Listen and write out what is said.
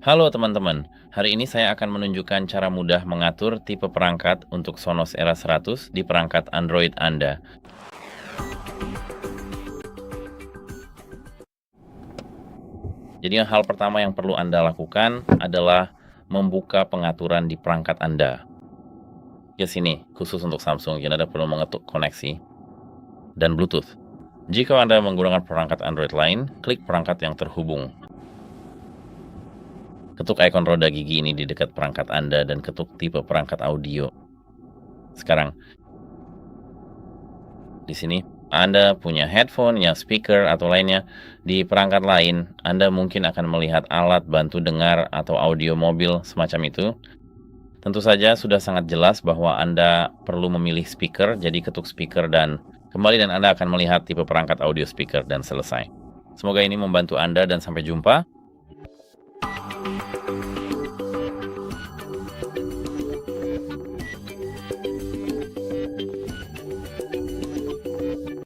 Halo teman-teman, hari ini saya akan menunjukkan cara mudah mengatur tipe perangkat untuk SONOS Era 100 di perangkat Android Anda. Jadi hal pertama yang perlu Anda lakukan adalah membuka pengaturan di perangkat Anda. Ke sini, khusus untuk Samsung, jadi Anda perlu mengetuk koneksi dan Bluetooth. Jika Anda menggunakan perangkat Android lain, klik perangkat yang terhubung. Ketuk ikon roda gigi ini di dekat perangkat Anda dan ketuk tipe perangkat audio. Sekarang, di sini Anda punya headphone, ya speaker, atau lainnya. Di perangkat lain, Anda mungkin akan melihat alat bantu dengar atau audio mobil semacam itu. Tentu saja sudah sangat jelas bahwa Anda perlu memilih speaker, jadi ketuk speaker dan kembali dan Anda akan melihat tipe perangkat audio speaker dan selesai. Semoga ini membantu Anda dan sampai jumpa.